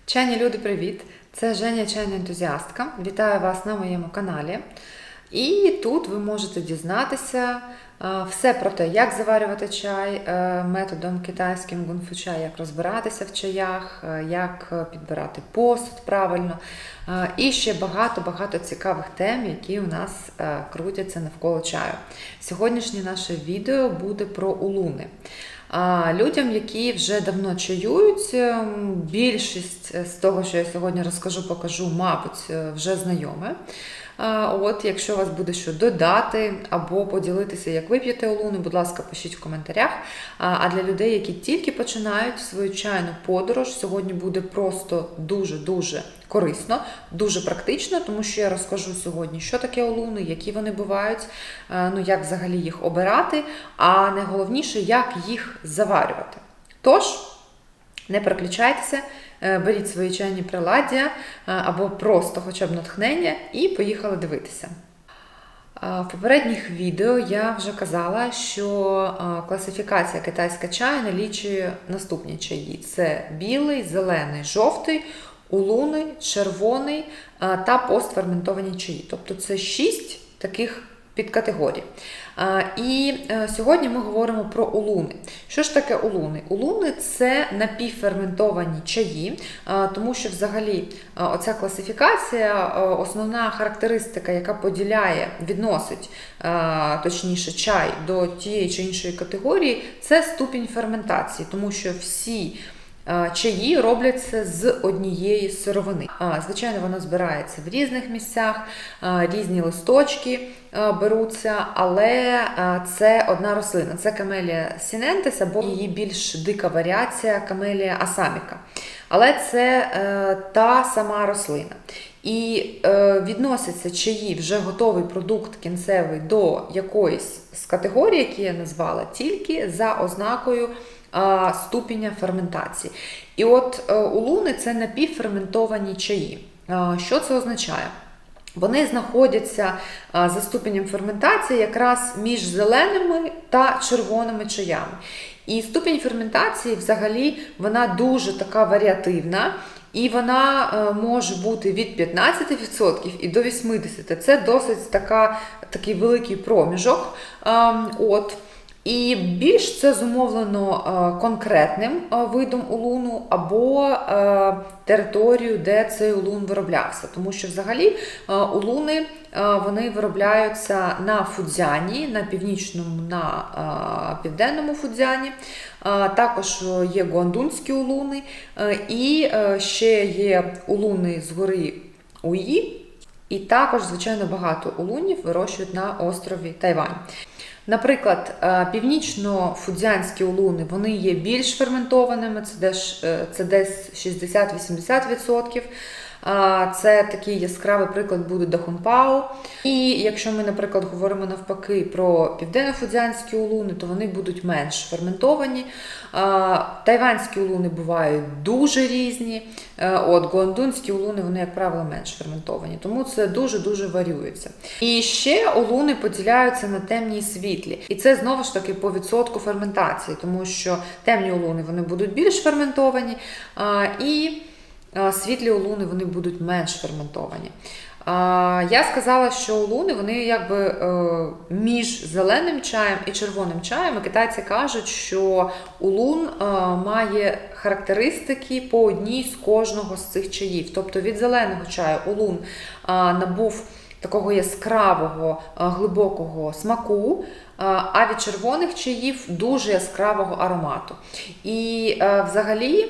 Чайні люди, привіт! Це Женя, чайна ентузіастка. Вітаю вас на моєму каналі. І тут ви можете дізнатися все про те, як заварювати чай методом китайським гунфу-чай, як розбиратися в чаях, як підбирати посуд правильно. І ще багато цікавих тем, які у нас крутяться навколо чаю. Сьогоднішнє наше відео буде про улуни. Людям, які вже давно чаюють, більшість з того, що я сьогодні покажу, мабуть, вже знайоме. Якщо у вас буде що додати або поділитися, як ви п'єте улуни, будь ласка, пишіть в коментарях. А для людей, які тільки починають свою чайну подорож, сьогодні буде просто дуже корисно, дуже практично, тому що я розкажу сьогодні, що таке улуни, які вони бувають, як взагалі їх обирати, а найголовніше, як їх заварювати. Тож, не переключайтеся, беріть свої чайні приладдя або просто хоча б натхнення і поїхали дивитися. В попередніх відео я вже казала, що класифікація китайська чаю налічує наступні чаї. Це білий, зелений, жовтий, улуни, червоний та постферментовані чаї. Тобто це 6 таких підкатегорій. І сьогодні ми говоримо про улуни. Що ж таке улуни? Улуни – це напівферментовані чаї, тому що взагалі оця класифікація, основна характеристика, яка відносить точніше чай до тієї чи іншої категорії, це ступінь ферментації, тому що всі чаї робляться з однієї сировини. Звичайно, вона збирається в різних місцях, різні листочки беруться, але це одна рослина. Це камелія сінентес або її більш дика варіація камелія асаміка. Але це та сама рослина. І відносяться чаї, вже готовий продукт кінцевий до якоїсь з категорій, які я назвала, тільки за ознакою ступеня ферментації. І от улуни – це напівферментовані чаї. Що це означає? Вони знаходяться за ступенем ферментації якраз між зеленими та червоними чаями. І ступінь ферментації взагалі вона дуже така варіативна. І вона може бути від 15% і до 80%. Це досить такий великий проміжок. І більш це зумовлено конкретним видом улуну або територією, де цей улун вироблявся. Тому що взагалі улуни вони виробляються на Фудзяні, на північному, на південному Фудзяні. Також є гуандунські улуни і ще є улуни з гори Уї. І також, звичайно, багато улунів вирощують на острові Тайвань. Наприклад, північно-фудзянські улуни, вони є більш ферментованими, це десь 60-80%. Це такий яскравий приклад буде Дахунпао. І якщо ми, наприклад, говоримо навпаки про південно-фудзянські улуни, то вони будуть менш ферментовані. Тайванські улуни бувають дуже різні. Гуандунські улуни, вони, як правило, менш ферментовані. Тому це дуже варіюється. І ще улуни поділяються на темні і світлі. І це, знову ж таки, по відсотку ферментації, тому що темні улуни, вони будуть більш ферментовані, і світлі улуни, вони будуть менш ферментовані. Я сказала, що улуни, вони якби між зеленим чаєм і червоним чаєм. І китайці кажуть, що улун має характеристики по одній з кожного з цих чаїв. Тобто від зеленого чаю улун набув такого яскравого, глибокого смаку, а від червоних чаїв дуже яскравого аромату. І взагалі,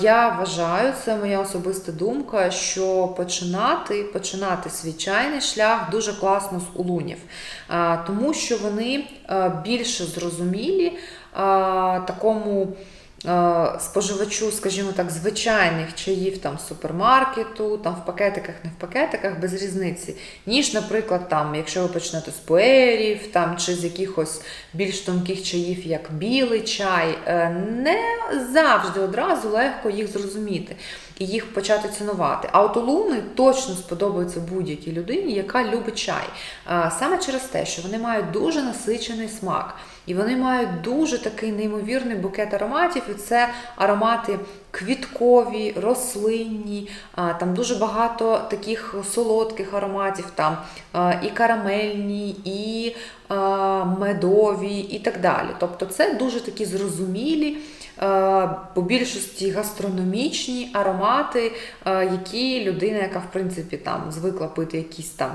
я вважаю, це моя особиста думка, що починати свій чайний шлях дуже класно з улунів, тому що вони більше зрозумілі такому споживачу, скажімо так, звичайних чаїв там з супермаркету, там в пакетиках, не в пакетиках, без різниці, ніж, наприклад, там, якщо ви почнете з пуерів, там, чи з якихось більш тонких чаїв, як білий чай, не завжди одразу легко їх зрозуміти. і їх почати цінувати. А от улуни точно сподобаються будь-якій людині, яка любить чай. Саме через те, що вони мають дуже насичений смак. І вони мають дуже такий неймовірний букет ароматів, і це аромати квіткові, рослинні, там дуже багато таких солодких ароматів, там і карамельні, і медові, і так далі. Тобто це дуже такі зрозумілі, по більшості гастрономічні аромати, які людина, яка в принципі там звикла пити якісь там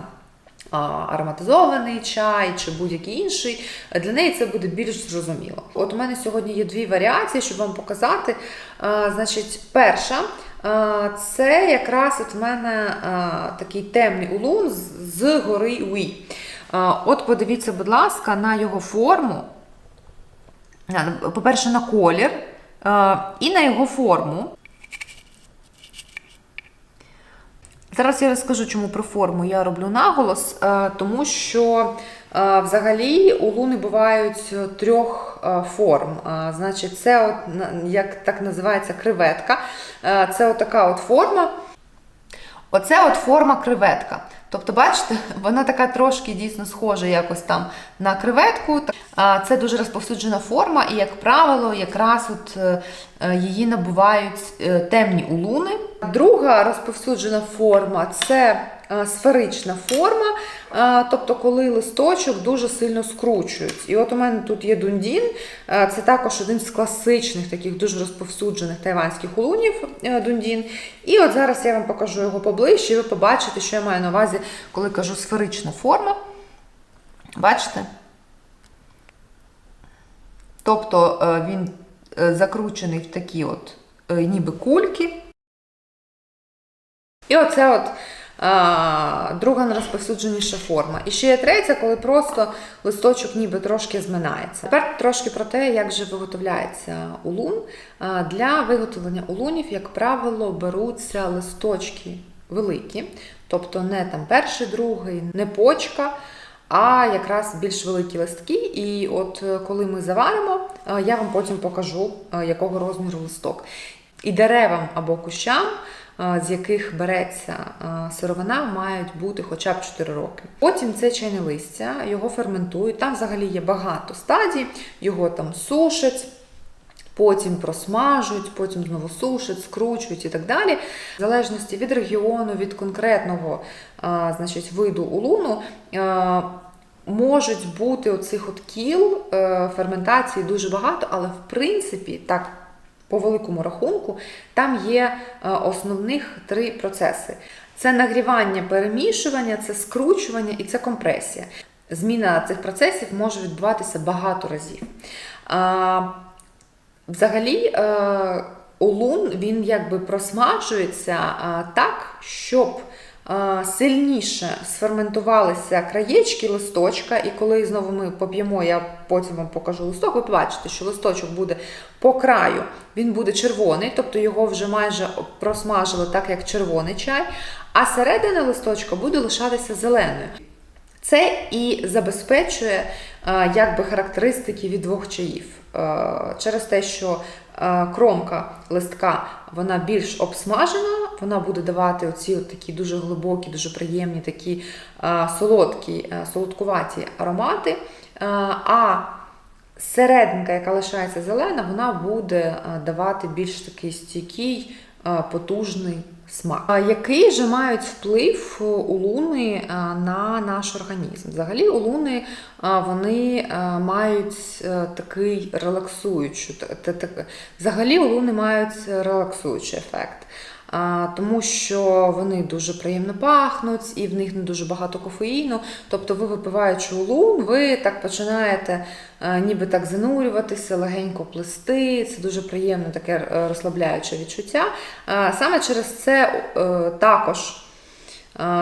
ароматизований чай чи будь-який інший, для неї це буде більш зрозуміло. От у мене сьогодні є дві варіації, щоб вам показати. Значить, перша, це якраз от в мене такий темний улун з гори Уї. От подивіться, будь ласка, на його форму, по-перше, на колір і на його форму. Зараз я розкажу, чому про форму я роблю наголос, тому що взагалі улуни бувають трьох форм. Значить, це от, як так називається, креветка. Це от така от форма. Оце от форма креветка. Тобто, бачите, вона така трошки дійсно схожа якось там на креветку. Це дуже розповсюджена форма, і, як правило, якраз от її набувають темні улуни. Друга розповсюджена форма – це сферична форма, тобто коли листочок дуже сильно скручують. І от у мене тут є дундін, це також один з класичних таких дуже розповсюджених тайванських улунів дундін. І от зараз я вам покажу його поближче, і ви побачите, що я маю на увазі, коли кажу сферична форма. Бачите? Тобто він закручений в такі от ніби кульки. І оце от друга найрозповсюдженіша форма. І ще є третя, коли просто листочок ніби трошки зминається. Тепер трошки про те, як же виготовляється улун. Для виготовлення улунів, як правило, беруться листочки великі, тобто не там перший, другий, не почка, а якраз більш великі листки. І от коли ми заваримо, я вам потім покажу, якого розміру листок. І деревам або кущам, з яких береться сировина, мають бути хоча б 4 роки. Потім це чайне листя, його ферментують, там взагалі є багато стадій, його там сушать, потім просмажують, потім знову сушать, скручують і так далі. В залежності від регіону, від конкретного значить, виду улуну, можуть бути оцих от кіл ферментації дуже багато, але в принципі, так, по великому рахунку, там є основних 3 процеси. Це нагрівання, перемішування, це скручування і це компресія. Зміна цих процесів може відбуватися багато разів. Взагалі, улун, він якби просмажується так, щоб сильніше сферментувалися краєчки листочка, і коли знову ми поп'ємо, я потім вам покажу листок, ви побачите, що листочок буде по краю, він буде червоний, тобто його вже майже просмажили так, як червоний чай, а середина листочка буде лишатися зеленою. Це і забезпечує якби характеристики від двох чаїв. Через те, що кромка листка, вона більш обсмажена, вона буде давати оці от такі дуже глибокі, дуже приємні, такі солодкі, солодкуваті аромати, а серединка, яка лишається зелена, вона буде давати більш такий стійкий, потужний смак. Який же мають вплив улуни на наш організм? Взагалі улуни, вони мають такий релаксуючий, взагалі улуни мають релаксуючий ефект. Тому що вони дуже приємно пахнуть, і в них не дуже багато кофеїну. Тобто ви, випиваючи улун, ви так починаєте ніби так занурюватися, легенько плести. Це дуже приємне таке розслабляюче відчуття. Саме через це також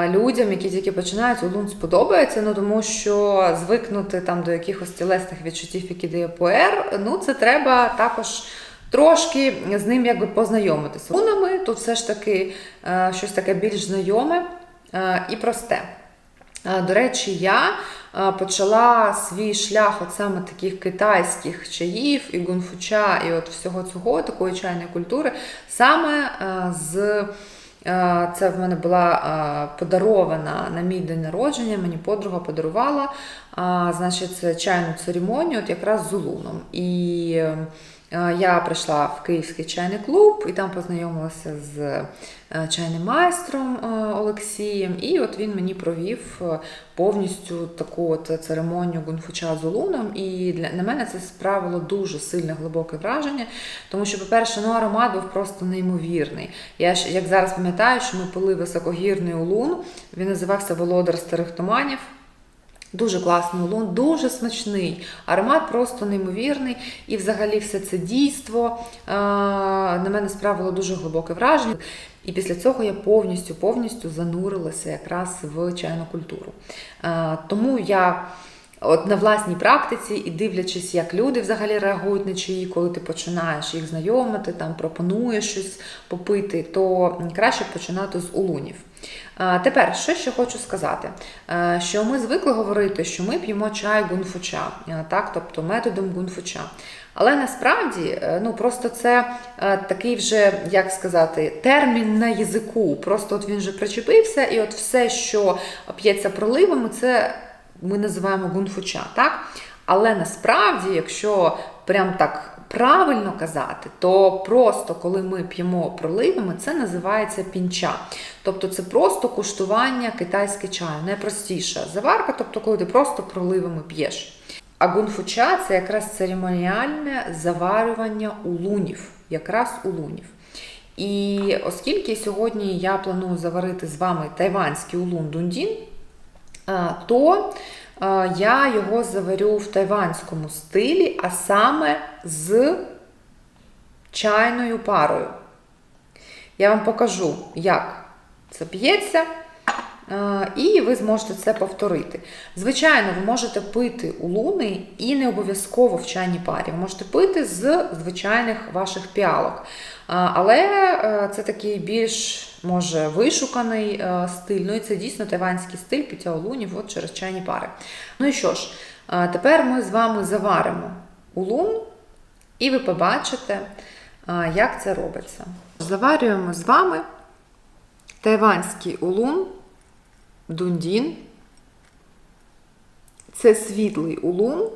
людям, які тільки починають, улун сподобається, тому що звикнути там до якихось тілесних відчуттів, які дає пуер, це треба також трошки з ним якби познайомитися. Улунами тут все ж таки щось таке більш знайоме і просте. До речі, я почала свій шлях от саме таких китайських чаїв і гунфуча, і от всього цього, такої чайної культури, саме з... Це в мене була подарована на мій день народження, мені подруга подарувала, значить, чайну церемонію от якраз з улуном. І я прийшла в Київський чайний клуб і там познайомилася з чайним майстром Олексієм, і от він мені провів повністю таку от церемонію гунфуча з улуном, і на мене це справило дуже сильне глибоке враження, тому що, по-перше, аромат був просто неймовірний. Я ж, як зараз пам'ятаю, що ми пили високогірний улун, він називався «Володар старих туманів». Дуже класний улун, дуже смачний, аромат просто неймовірний, і взагалі все це дійство на мене справило дуже глибоке враження. І після цього я повністю занурилася якраз в чайну культуру. Тому я от на власній практиці і дивлячись, як люди взагалі реагують на чаї, коли ти починаєш їх знайомити, там пропонуєш щось попити, то краще починати з улунів. Тепер, що ще хочу сказати, що ми звикли говорити, що ми п'ємо чай гунфуча, так, тобто методом гунфуча. Але насправді, просто це такий вже, як сказати, термін на язику, просто от він вже причепився, і от все, що п'ється проливами, це ми називаємо гунфуча, так? Але насправді, якщо прям так правильно казати, то просто коли ми п'ємо проливами, це називається пінча. Тобто це просто куштування китайського чаю, найпростіша заварка, тобто коли ти просто проливами п'єш. А гунфуча – це якраз церемоніальне заварювання улунів, якраз улунів. І оскільки сьогодні я планую заварити з вами тайванський улун дундін, то я його заварю в тайванському стилі, а саме з чайною парою. Я вам покажу, як це п'ється, і ви зможете це повторити. Звичайно, ви можете пити улуни і не обов'язково в чайній парі. Ви можете пити з звичайних ваших піалок. Але це такий більш, може, вишуканий стиль. Ну і це дійсно тайванський стиль пиття улунів от через чайні пари. Ну і що ж, тепер ми з вами заваримо улун, і ви побачите, як це робиться. Заварюємо з вами тайванський улун дундін. Це світлий улун.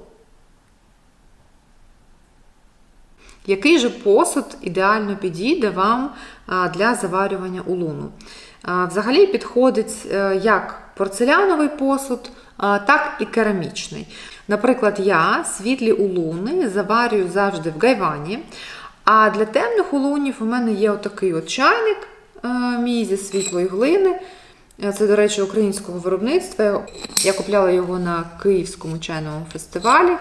Який же посуд ідеально підійде вам для заварювання улуну? Взагалі підходить як порцеляновий посуд, так і керамічний. Наприклад, я світлі улуни заварюю завжди в гайвані, а для темних улунів у мене є отакий от чайник мій зі світлої глини. Це, до речі, українського виробництва. Я купляла його на Київському чайному фестивалі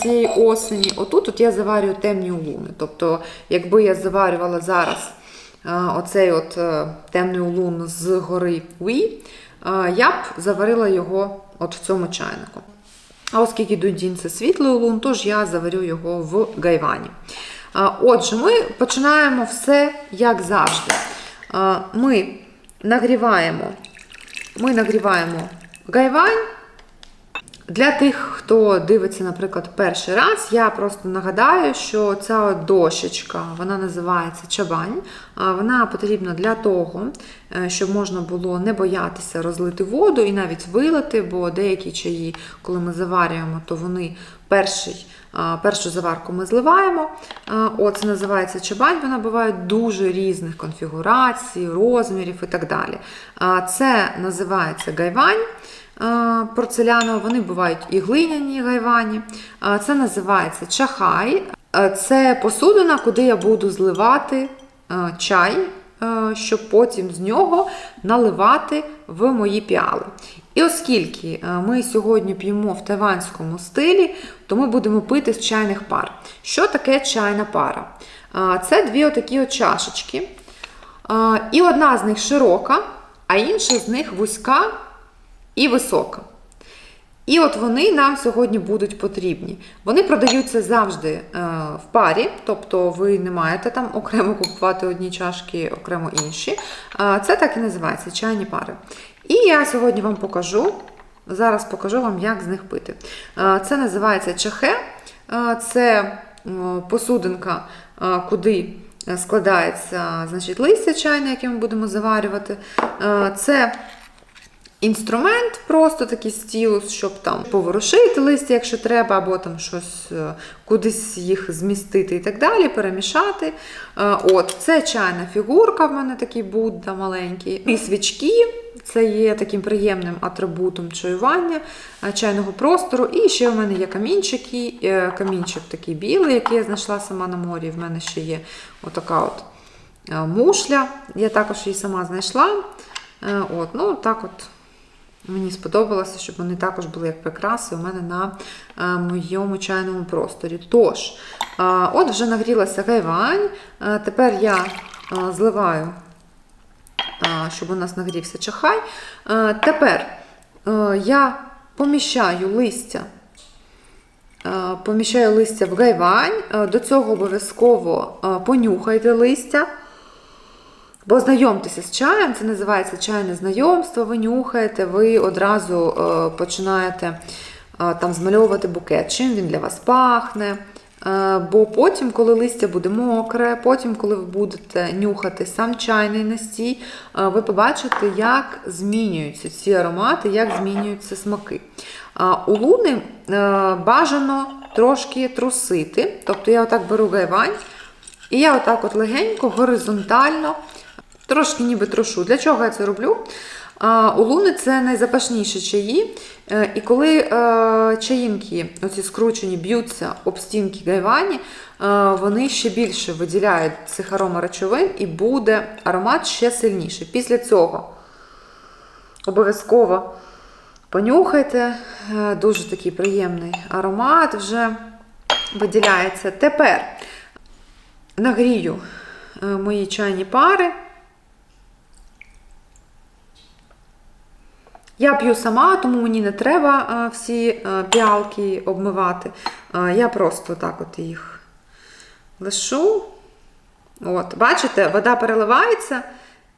цієї осені. Отут я заварюю темні улуни. Тобто, якби я заварювала зараз оцей от темний улун з гори Уі, я б заварила його от в цьому чайнику. А оскільки дундін – це світлий улун, тож я заварю його в гайвані. Отже, ми починаємо все як завжди. Ми нагріваємо гайвань. Для тих, хто дивиться, наприклад, перший раз, я просто нагадаю, що ця дощечка, вона називається чабань. Вона потрібна для того, щоб можна було не боятися розлити воду і навіть вилити, бо деякі чаї, коли ми заварюємо, то вони першу заварку ми зливаємо. Це називається чабань, вона буває дуже різних конфігурацій, розмірів і так далі. Це називається гайвань порцелянового, вони бувають і глиняні гайвані. Це називається чахай. Це посудина, куди я буду зливати чай, щоб потім з нього наливати в мої піали. І оскільки ми сьогодні п'ємо в тайванському стилі, то ми будемо пити з чайних пар. Що таке чайна пара? Це дві отакі от чашечки. І одна з них широка, а інша з них вузька і висока. І от вони нам сьогодні будуть потрібні. Вони продаються завжди в парі, тобто ви не маєте там окремо купувати одні чашки, окремо інші. Це так і називається чайні пари. І я сьогодні вам покажу, Зараз покажу вам, як з них пити. Це називається чахе. Це посудинка, куди складається, значить, листя чайне, яке ми будемо заварювати. Це інструмент, просто такий стілус, щоб там поворушити листя, якщо треба, або там щось кудись їх змістити і так далі, перемішати. Це чайна фігурка, в мене такий Будда маленький. І свічки, це є таким приємним атрибутом чаювання чайного простору. І ще в мене є камінчики, камінчик такий білий, який я знайшла сама на морі. В мене ще є отака мушля, я також її сама знайшла. Так от. Мені сподобалося, щоб вони також були як прикраси у мене на моєму чайному просторі. Тож, вже нагрілася гайвань. Тепер я зливаю, щоб у нас нагрівся чахай. Тепер я поміщаю листя в гайвань. До цього обов'язково понюхайте листя. Бо знайомтеся з чаєм, це називається чайне знайомство, ви нюхаєте, ви одразу починаєте там змальовувати букет, чим він для вас пахне. Бо потім, коли листя буде мокре, потім, коли ви будете нюхати сам чайний настій, ви побачите, як змінюються ці аромати, як змінюються смаки. У луни бажано трошки трусити, тобто я отак беру гайвань, і я отак легенько, горизонтально, трошки ніби трушу. Для чого я це роблю? У луни це найзапашніші чаї, і коли чаїнки, оці скручені, б'ються об стінки гайвані, вони ще більше виділяють цих аромаречовин і буде аромат ще сильніший. Після цього обов'язково понюхайте, дуже такий приємний аромат вже виділяється. Тепер нагрію мої чайні пари. Я п'ю сама, тому мені не треба всі піалки обмивати. Я просто так їх лишу. Бачите, вода переливається,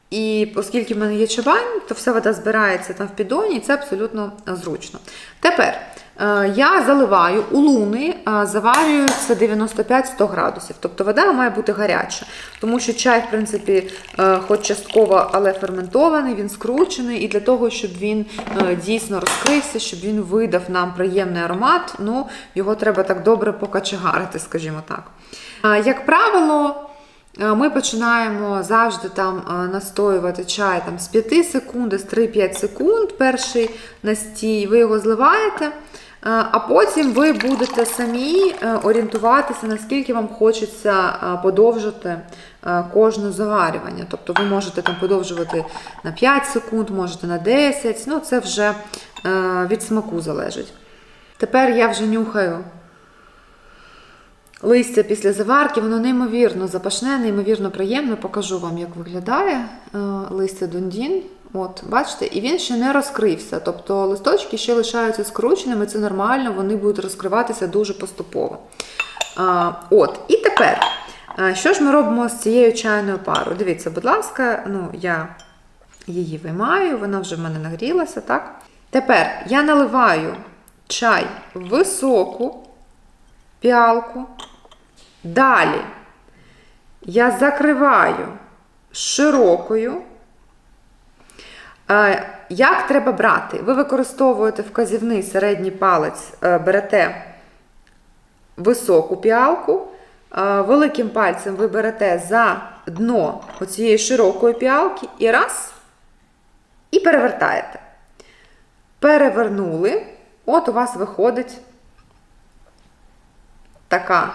і оскільки в мене є чабань, то вся вода збирається там в піддоні, і це абсолютно зручно. Тепер я заливаю, у луни заварюється 95-100 градусів. Тобто вода має бути гаряча. Тому що чай, в принципі, хоч частково, але ферментований, він скручений. І для того, щоб він дійсно розкрився, щоб він видав нам приємний аромат, його треба так добре покачегарити, скажімо так. Як правило, ми починаємо завжди там настоювати чай з 5 секунд, з 3-5 секунд перший настій, ви його зливаєте, а потім ви будете самі орієнтуватися, наскільки вам хочеться подовжити кожне заварювання. Тобто ви можете там подовжувати на 5 секунд, можете на 10, це вже від смаку залежить. Тепер я вже нюхаю листя після заварки, воно неймовірно запашне, неймовірно приємно. Покажу вам, як виглядає листя Дундін. Бачите? І він ще не розкрився. Тобто листочки ще лишаються скрученими, це нормально, вони будуть розкриватися дуже поступово. І тепер, що ж ми робимо з цією чайною парою? Дивіться, будь ласка, я її виймаю, вона вже в мене нагрілася, так? Тепер я наливаю чай в високу піалку. Далі я закриваю широкою. Як треба брати? Ви використовуєте вказівний середній палець, берете високу піалку, великим пальцем ви берете за дно оцієї широкої піалки і раз, і перевертаєте. Перевернули, у вас виходить така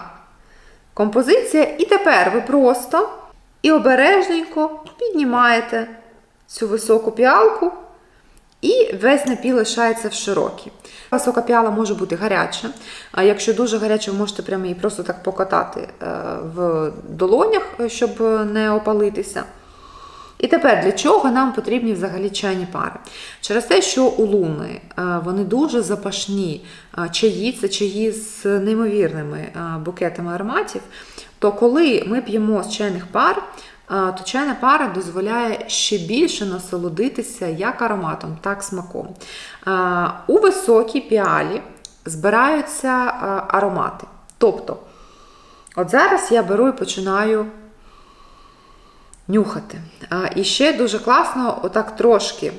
композиція. І тепер ви просто і обережненько піднімаєте цю високу піалку, і весь напій лишається в широкій. Висока піала може бути гаряча, а якщо дуже гаряча, ви можете прямо її просто так покатати в долонях, щоб не опалитися. І тепер, для чого нам потрібні взагалі чайні пари? Через те, що у луни вони дуже запашні чаї, це чаї з неймовірними букетами ароматів, то коли ми п'ємо з чайних пар, то чайна пара дозволяє ще більше насолодитися як ароматом, так смаком. У високій піалі збираються аромати. Тобто, от зараз я беру і починаю нюхати. І ще дуже класно отак трошки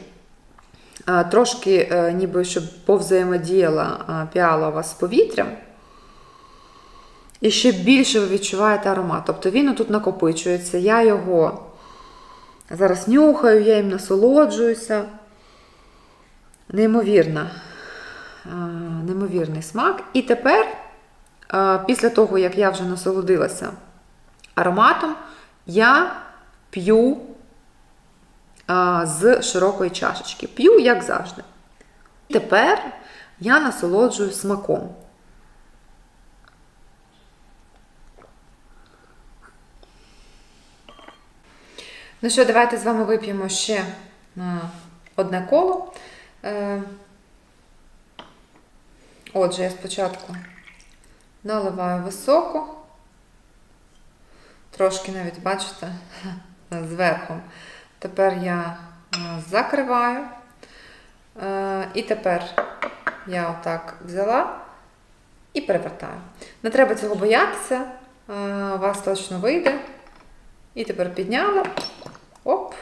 ніби щоб повзаємодіяла піала у вас з повітрям. І ще більше ви відчуваєте аромат. Тобто він отут накопичується, я його зараз нюхаю, я їм насолоджуюся. Неймовірний смак. І тепер, після того, як я вже насолодилася ароматом, я п'ю з широкої чашечки. П'ю, як завжди. Тепер я насолоджуюсь смаком. Ну що, давайте з вами вип'ємо ще одне коло. Отже, я спочатку наливаю високо, трошки навіть, бачите, зверху. Тепер я закриваю. І тепер я отак взяла і перевертаю. Не треба цього боятися, у вас точно вийде. І тепер підняла. Оп.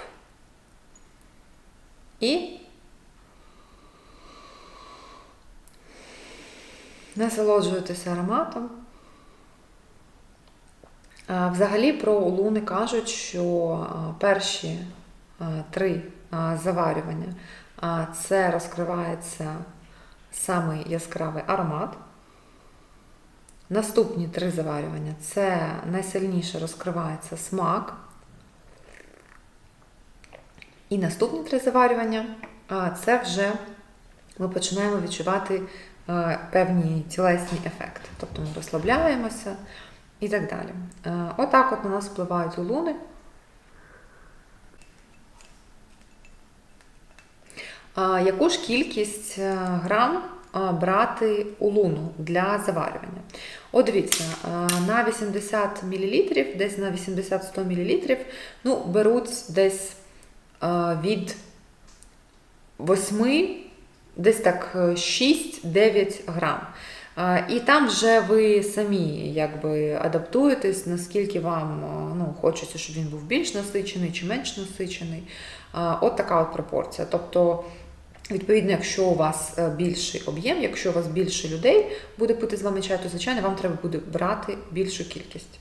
І насолоджуєтеся ароматом. Взагалі про улуни кажуть, що перші 3 заварювання це розкривається самий яскравий аромат. Наступні 3 заварювання це найсильніше розкривається смак. І наступні 3 заварювання це вже ми починаємо відчувати певні тілесні ефекти. Тобто ми розслабляємося і так далі. Отак от на нас впливають улуни. Яку ж кількість грам брати улуну для заварювання? От дивіться, на 80 мл, десь на 80-100 мл, ну, беруть десь від 8, десь так 6-9 грам. І там вже ви самі якби адаптуєтесь, наскільки вам хочеться, щоб він був більш насичений чи менш насичений. От така от пропорція. Тобто, відповідно, якщо у вас більший об'єм, якщо у вас більше людей буде пити з вами чай, то, звичайно, вам треба буде брати більшу кількість.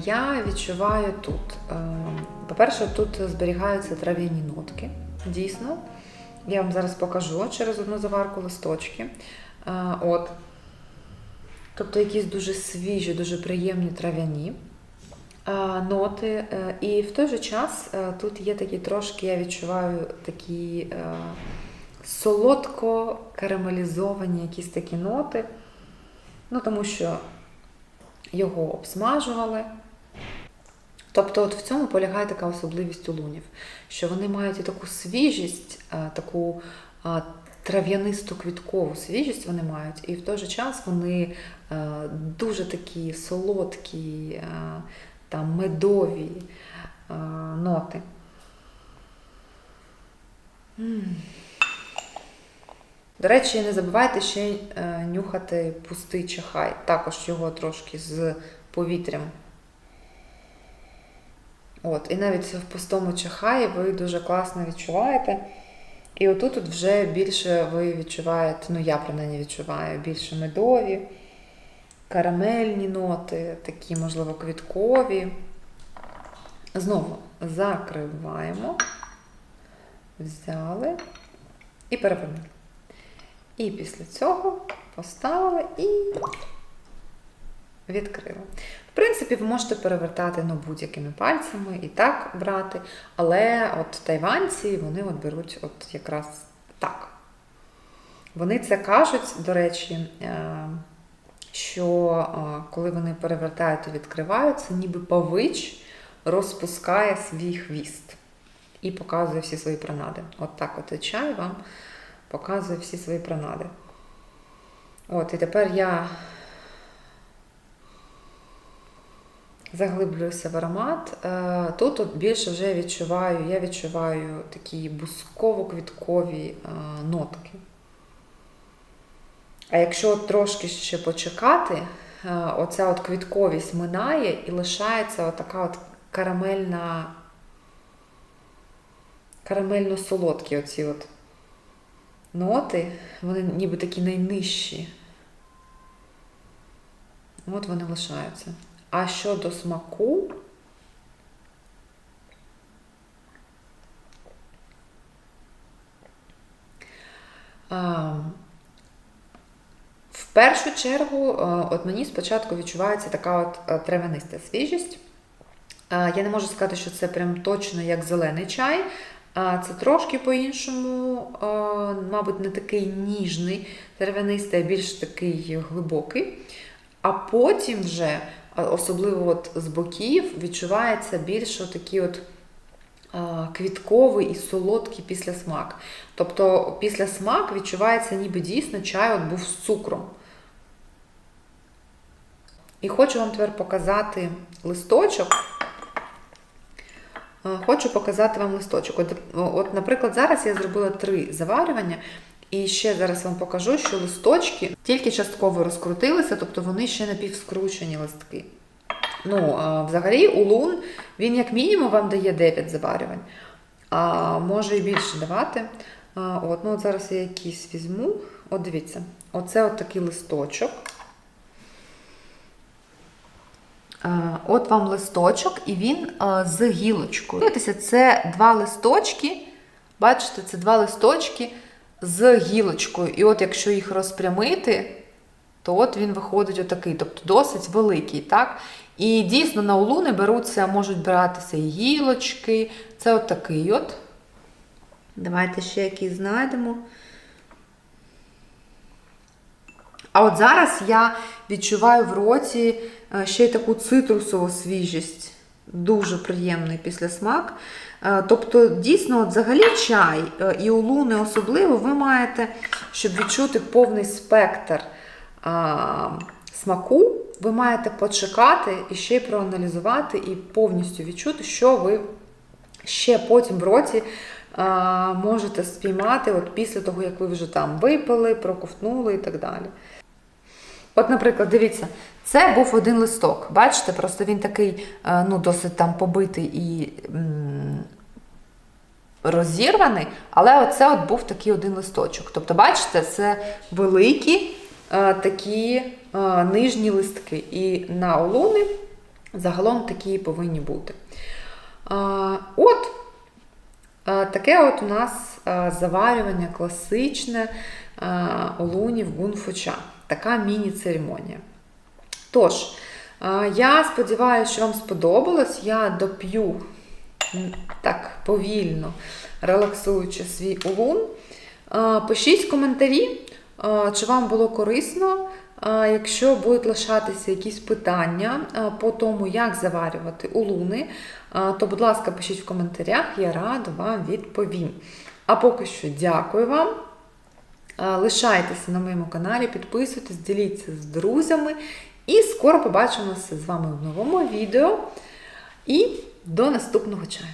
я відчуваю тут? По-перше, тут зберігаються трав'яні нотки, дійсно. Я вам зараз покажу через одну заварку листочки. От. Тобто якісь дуже свіжі, дуже приємні трав'яні ноти. І в той же час тут є такі трошки, я відчуваю, такі солодко-карамелізовані якісь такі ноти. Ну, тому що його обсмажували. Тобто от в цьому полягає така особливість улунів, що вони мають і таку свіжість, таку трав'янисту квіткову свіжість вони мають, і в той же час вони дуже такі солодкі, там, медові ноти. До речі, не забувайте ще нюхати пустий чахай, також його трошки з повітрям. От, і навіть в пустому чахаї ви дуже класно відчуваєте. І отут вже більше ви відчуваєте, ну я принаймні відчуваю, більше медові, карамельні ноти, такі, можливо, квіткові. Знову закриваємо, взяли і перевернули. І після цього поставили і відкрили. В принципі, ви можете перевертати будь-якими пальцями і так брати, але от тайванці, вони от беруть от якраз так. Вони це кажуть, до речі, що коли вони перевертають і відкривають, це ніби павич розпускає свій хвіст і показує всі свої принади. От так от чай вам показує всі свої принади. От, і тепер я заглиблююся в аромат. Тут от більше вже я відчуваю такі бусково-квіткові нотки. А якщо трошки ще почекати, оця от квітковість минає і лишається отака от карамельно-солодкі оці от ноти, вони ніби такі найнижчі. От вони лишаються. А щодо смаку, в першу чергу, от мені спочатку відчувається така от трав'яниста свіжість. Я не можу сказати, що це прям точно як зелений чай. Це трошки по-іншому, мабуть, не такий ніжний трав'янистий, а більш такий глибокий. А потім вже, особливо от з боків, відчувається більш такий от квітковий і солодкий післясмак. Тобто післясмак відчувається, ніби дійсно чай от був з цукром. І хочу вам тепер показати листочок. Хочу показати вам листочок. От, наприклад, зараз я зробила 3 заварювання. І ще зараз вам покажу, що листочки тільки частково розкрутилися, тобто вони ще напівскручені листки. Ну, взагалі, улун, він як мінімум вам дає 9 заварювань, а може і більше давати. От зараз я якийсь візьму. От дивіться, оце от такий листочок. От вам листочок, і він з гілочкою. Дивіться, це 2 листочки, бачите, це 2 листочки з гілочкою. І от якщо їх розпрямити, то от він виходить отакий, тобто досить великий, так? І дійсно на улуни беруться, можуть братися і гілочки. Це отакий от. Давайте ще який знайдемо. А от зараз я відчуваю в роті ще й таку цитрусову свіжість. Дуже приємний післясмак. Тобто, дійсно, от взагалі чай і улуни особливо, ви маєте, щоб відчути повний спектр смаку, ви маєте почекати і ще й проаналізувати і повністю відчути, що ви ще потім в роті можете спіймати от після того, як ви вже там випили, проковтнули і так далі. От, наприклад, дивіться, це був один листок. Бачите, просто він такий, досить там побитий і розірваний, але оце от був такий один листочок. Тобто, бачите, це великі такі нижні листки. І на улуни загалом такі повинні бути. Таке от у нас заварювання класичне улунів гунфу-ча. Така міні-церемонія. Тож, я сподіваюся, що вам сподобалось. Я доп'ю так повільно, релаксуючи свій улун. Пишіть коментарі, чи вам було корисно. Якщо будуть лишатися якісь питання по тому, як заварювати улуни, то, будь ласка, пишіть в коментарях, я рада вам відповім. А поки що дякую вам. Лишайтеся на моєму каналі, підписуйтесь, діліться з друзями. І скоро побачимося з вами в новому відео. І до наступного чаю!